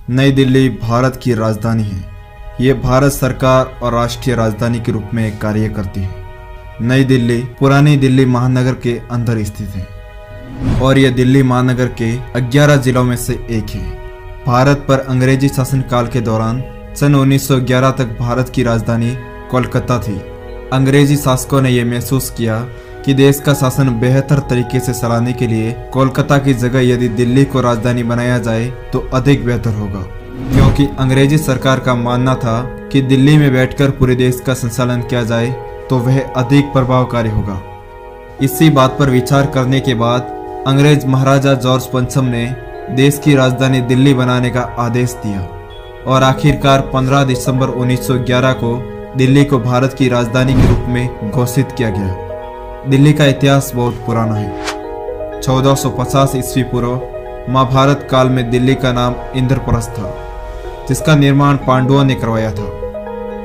नई दिल्ली भारत की राजधानी है। ये भारत सरकार और राष्ट्रीय राजधानी के रूप में कार्य करती है। नई दिल्ली पुरानी दिल्ली महानगर के अंदर स्थित है और यह दिल्ली महानगर के 11 जिलों में से एक है। भारत पर अंग्रेजी शासन काल के दौरान सन 1911 तक भारत की राजधानी कोलकाता थी। अंग्रेजी शासकों ने यह महसूस किया कि देश का शासन बेहतर तरीके से चलाने के लिए कोलकाता की जगह यदि दिल्ली को राजधानी बनाया जाए तो अधिक बेहतर होगा, क्योंकि अंग्रेजी सरकार का मानना था कि दिल्ली में बैठकर पूरे देश का संचालन किया जाए तो वह अधिक प्रभावकारी होगा। इसी बात पर विचार करने के बाद अंग्रेज महाराजा जॉर्ज पंचम ने देश की राजधानी दिल्ली बनाने का आदेश दिया और आखिरकार 15 दिसंबर 1911 को दिल्ली को भारत की राजधानी के रूप में घोषित किया गया। दिल्ली का इतिहास बहुत पुराना है। 1450 ईस्वी पूर्व महाभारत काल में दिल्ली का नाम इंद्रप्रस्थ था, जिसका निर्माण पांडवों ने करवाया था।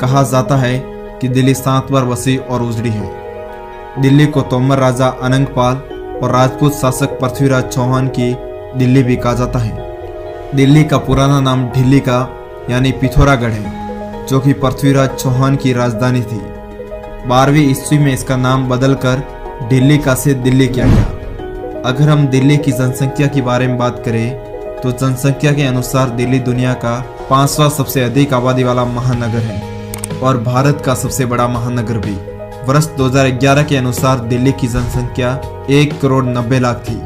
कहा जाता है कि दिल्ली 7 बार बसी और उजड़ी है। दिल्ली को तोमर राजा अनंगपाल और राजपूत शासक पृथ्वीराज चौहान की दिल्ली भी कहा जाता है। दिल्ली का पुराना नाम ढिल्ली का यानी पिथौरागढ़ है, जो कि पृथ्वीराज चौहान की राजधानी थी। 12वीं ईस्वी में इसका नाम बदलकर दिल्ली का से दिल्ली किया गया। अगर हम दिल्ली की जनसंख्या के बारे में बात करें तो जनसंख्या के अनुसार दिल्ली दुनिया का 5वां सबसे अधिक आबादी वाला महानगर है और भारत का सबसे बड़ा महानगर भी। वर्ष 2011 के अनुसार दिल्ली की जनसंख्या 1 करोड़ 90 लाख थी,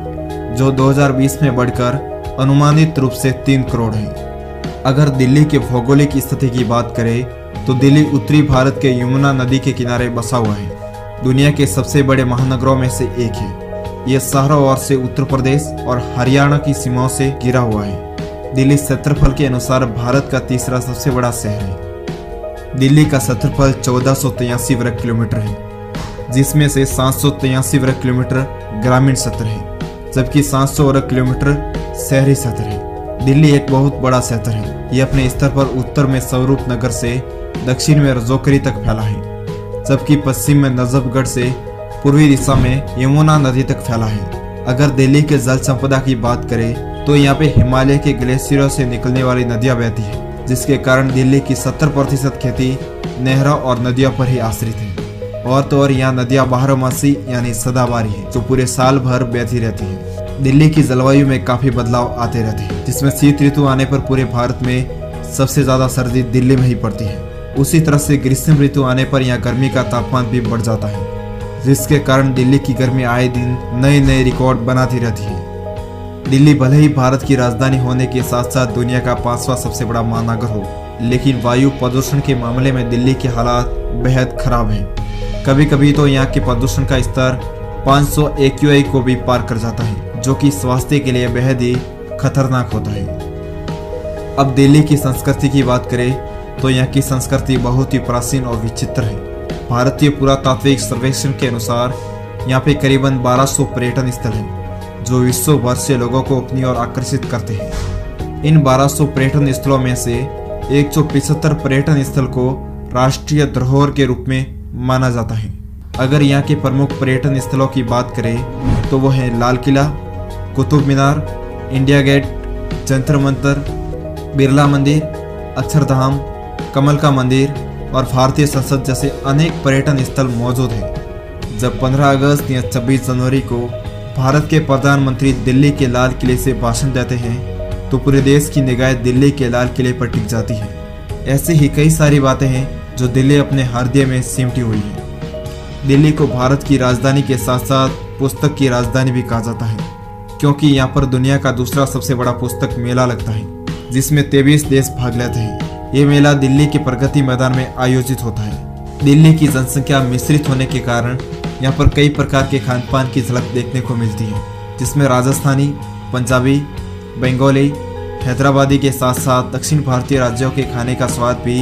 जो 2020 में बढ़कर अनुमानित रूप से 3 करोड़ है। अगर दिल्ली के भौगोलिक स्थिति की बात करें तो दिल्ली उत्तरी भारत के यमुना नदी के किनारे बसा हुआ है। दुनिया के सबसे बड़े महानगरों में से एक है। यह चारों ओर से उत्तर प्रदेश और हरियाणा की सीमाओं से घिरा हुआ है। दिल्ली क्षेत्रफल के अनुसार भारत का तीसरा सबसे बड़ा शहर है। दिल्ली का क्षेत्रफल 1483 वर्ग किलोमीटर है, जिसमें से 783 वर्ग किलोमीटर ग्रामीण क्षेत्र है, जबकि 700 वर्ग किलोमीटर शहरी क्षेत्र है। दिल्ली एक बहुत बड़ा क्षेत्र है। यह अपने स्तर पर उत्तर में स्वरूप नगर से दक्षिण में रजौकरी तक फैला है, जबकि पश्चिम में नजफगढ़ से पूर्वी दिशा में यमुना नदी तक फैला है। अगर दिल्ली के जल संपदा की बात करें तो यहाँ पे हिमालय के ग्लेशियरों से निकलने वाली नदियां बहती है, जिसके कारण दिल्ली की 70% खेती नहरों और नदियों पर ही आश्रित है। और तो और यहाँ नदियां बारहमासी यानी सदाबहारी है, जो पूरे साल भर बहती रहती है। दिल्ली की जलवायु में काफी बदलाव आते रहते हैं, जिसमें शीत ऋतु आने पर पूरे भारत में सबसे ज्यादा सर्दी दिल्ली में ही पड़ती है। उसी तरह से ग्रीष्म ऋतु आने पर यहाँ गर्मी का तापमान भी बढ़ जाता है, जिसके कारण दिल्ली की गर्मी आए दिन नए नए रिकॉर्ड बनाती रहती है। दिल्ली भले ही भारत की राजधानी होने के साथ साथ दुनिया का 5वां सबसे बड़ा महानगर हो, लेकिन वायु प्रदूषण के मामले में दिल्ली के हालात बेहद खराब हैं। कभी कभी तो यहाँ के प्रदूषण का स्तर 500 AQI को भी पार कर जाता है, जो कि स्वास्थ्य के लिए बेहद ही खतरनाक होता है। अब दिल्ली की संस्कृति की बात करें तो यहाँ की संस्कृति बहुत ही प्राचीन और विचित्र है। भारतीय पुरातात्विक सर्वेक्षण के अनुसार यहाँ पे करीबन 1200 पर्यटन स्थल हैं, जो विश्व भर से लोगों को अपनी ओर आकर्षित करते हैं। इन 1200 पर्यटन स्थलों में से 175 पर्यटन स्थल को राष्ट्रीय धरोहर के रूप में माना जाता है। अगर यहाँ के प्रमुख पर्यटन स्थलों की बात करें तो वो है लाल किला, कुतुब मीनार, इंडिया गेट, जंतर मंतर, बिरला मंदिर, अक्षरधाम, कमल का मंदिर और भारतीय संसद जैसे अनेक पर्यटन स्थल मौजूद हैं। जब 15 अगस्त या 26 जनवरी को भारत के प्रधानमंत्री दिल्ली के लाल किले से भाषण देते हैं तो पूरे देश की निगाहें दिल्ली के लाल किले पर टिक जाती है। ऐसे ही कई सारी बातें हैं जो दिल्ली अपने हृदय में सिमटी हुई है। दिल्ली को भारत की राजधानी के साथ साथ पुस्तक की राजधानी भी कहा जाता है, क्योंकि यहाँ पर दुनिया का दूसरा सबसे बड़ा पुस्तक मेला लगता है, जिसमें 23 देश भाग लेते हैं। ये मेला दिल्ली के प्रगति मैदान में आयोजित होता है। दिल्ली की जनसंख्या मिश्रित होने के कारण यहाँ पर कई प्रकार के खान पान की झलक देखने को मिलती है, जिसमें राजस्थानी, पंजाबी, बंगाली, हैदराबादी के साथ साथ दक्षिण भारतीय राज्यों के खाने का स्वाद भी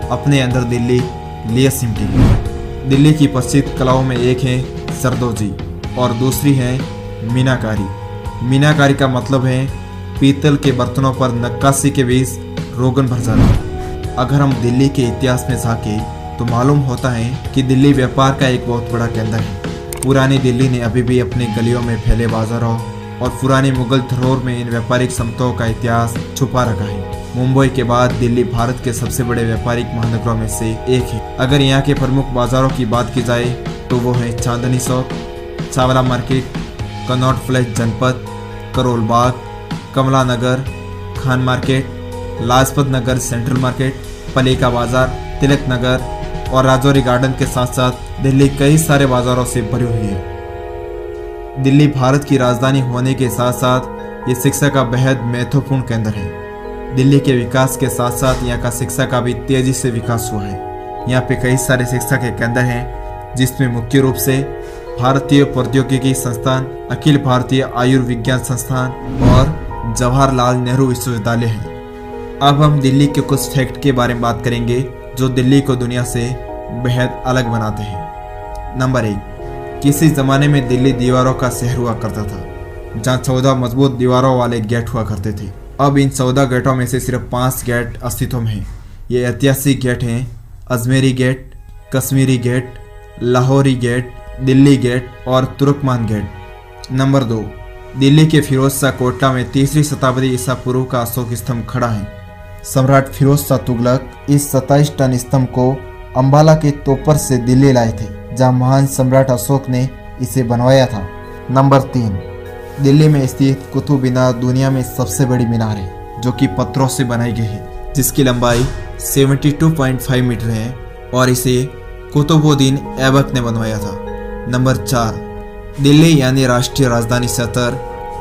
अपने अंदर दिल्ली लिए सिमटी है। दिल्ली की प्रसिद्ध कलाओं में एक है सरदोजी और दूसरी है मीनाकारी। मीनाकारी का मतलब है पीतल के बर्तनों पर नक्काशी के बीच रोगन भर जाना। अगर हम दिल्ली के इतिहास में झांके तो मालूम होता है कि दिल्ली व्यापार का एक बहुत बड़ा केंद्र है। पुरानी दिल्ली ने अभी भी अपने गलियों में फैले बाजारों और पुरानी मुगल धरोहर में इन व्यापारिक संपत्तियों का इतिहास छुपा रखा है। मुंबई के बाद दिल्ली भारत के सबसे बड़े व्यापारिक महानगरों में से एक है। अगर यहाँ के प्रमुख बाजारों की बात की जाए तो वो है Chandni Chowk, Chawla market, Connaught place जनपद, करोल बाग, कमला नगर, Khan market, Lajpat Nagar central market, पलेका बाजार, तिलक नगर और राजौरी गार्डन के साथ साथ दिल्ली कई सारे बाजारों से भरी हुई है। दिल्ली भारत की राजधानी होने के साथ साथ ये शिक्षा का बेहद महत्वपूर्ण केंद्र है। दिल्ली के विकास के साथ साथ यहाँ का शिक्षा का भी तेजी से विकास हुआ है। यहाँ पे कई सारे शिक्षा के केंद्र हैं जिसमें मुख्य रूप से भारतीय प्रौद्योगिकी संस्थान, अखिल भारतीय आयुर्विज्ञान संस्थान और जवाहरलाल नेहरू विश्वविद्यालय है। अब हम दिल्ली के कुछ फैक्ट के बारे में बात करेंगे जो दिल्ली को दुनिया से बेहद अलग बनाते हैं। नंबर 1, किसी जमाने में दिल्ली दीवारों का शहर हुआ करता था जहाँ 14 मजबूत दीवारों वाले गेट हुआ करते थे। अब इन 14 गेटों में से सिर्फ 5 गेट अस्तित्व में हैं। ये ऐतिहासिक गेट हैं Ajmeri gate, Kashmiri gate, Lahori gate, Delhi gate और तुर्कमान गेट। नंबर 2, दिल्ली के फिरोज शाह कोटला में 3वीं शताब्दी ईसा पूर्व का अशोक स्तंभ खड़ा है। सम्राट फिरोज शाह तुगलक इस 27 टन स्तंभ को अंबाला के तोपर से दिल्ली लाए थे जहां महान सम्राट अशोक ने इसे बनवाया था। नंबर 3, दिल्ली में स्थित कुतुब मीनार दुनिया में सबसे बड़ी मीनार है जो कि पत्थरों से बनाई गई है जिसकी लंबाई 72.5 मीटर है और इसे कुतुबुद्दीन ऐबक ने बनवाया था। नंबर 4, दिल्ली यानी राष्ट्रीय राजधानी क्षेत्र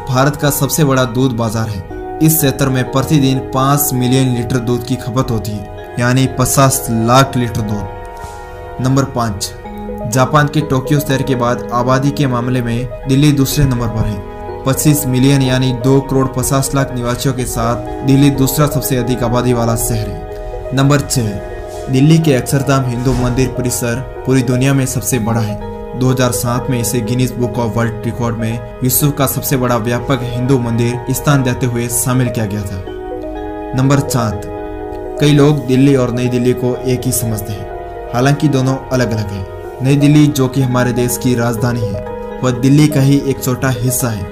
भारत का सबसे बड़ा दूध बाजार है। इस क्षेत्र में प्रतिदिन 5 मिलियन लीटर दूध की खपत होती है यानी 50 लाख लीटर दूध। नंबर 5, जापान के टोक्यो शहर के बाद आबादी के मामले में दिल्ली दूसरे नंबर पर है। 25 मिलियन यानी 2 करोड़ 50 लाख निवासियों के साथ दिल्ली दूसरा सबसे अधिक आबादी वाला शहर है। नंबर 6, दिल्ली के अक्षरधाम हिंदू मंदिर परिसर पूरी दुनिया में सबसे बड़ा है। 2007 में इसे Guinness book of world record में विश्व का सबसे बड़ा व्यापक हिंदू मंदिर स्थान देते हुए शामिल किया गया था। नंबर 7, कई लोग दिल्ली और नई दिल्ली को एक ही समझते हैं, हालांकि दोनों अलग अलग हैं। नई दिल्ली जो कि हमारे देश की राजधानी है वह दिल्ली का ही एक छोटा हिस्सा है।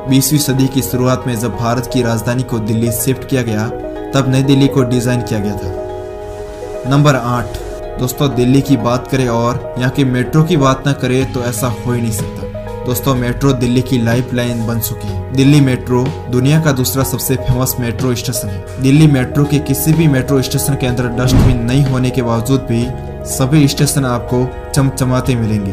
20वीं सदी की शुरुआत में जब भारत की राजधानी को दिल्ली शिफ्ट किया गया तब नई दिल्ली को डिजाइन किया गया था। नंबर 8, दोस्तों दिल्ली की बात करें और यहाँ की मेट्रो की बात न करें तो ऐसा हो ही नहीं सकता। दोस्तों मेट्रो दिल्ली की लाइफलाइन बन चुकी है। दिल्ली मेट्रो दुनिया का दूसरा सबसे फेमस मेट्रो स्टेशन है। दिल्ली मेट्रो के किसी भी मेट्रो स्टेशन के अंदर डस्टबिन नहीं होने के बावजूद भी सभी स्टेशन आपको चमचमाते मिलेंगे।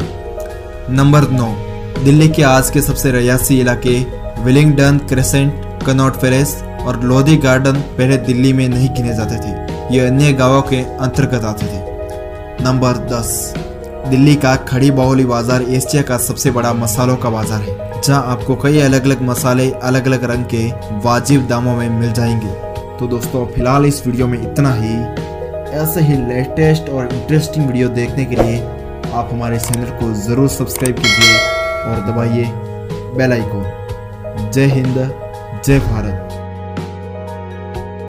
नंबर 9, दिल्ली के आज के सबसे रयासी इलाके विलिंगडन क्रेसेंट, कनॉट पैलेस और लोधी गार्डन पहले दिल्ली में नहीं गिने जाते थे, ये अन्य गांवों के अंतर्गत आते थे। नंबर 10, दिल्ली का खड़ी बाहुली बाजार एशिया का सबसे बड़ा मसालों का बाजार है जहां आपको कई अलग अलग मसाले अलग अलग रंग के वाजिब दामों में मिल जाएंगे। तो दोस्तों फिलहाल इस वीडियो में इतना ही। ऐसे ही लेटेस्ट और इंटरेस्टिंग वीडियो देखने के लिए आप हमारे चैनल को ज़रूर सब्सक्राइब कीजिए और दबाइए बेल आइकन। जय हिंद, जय भारत।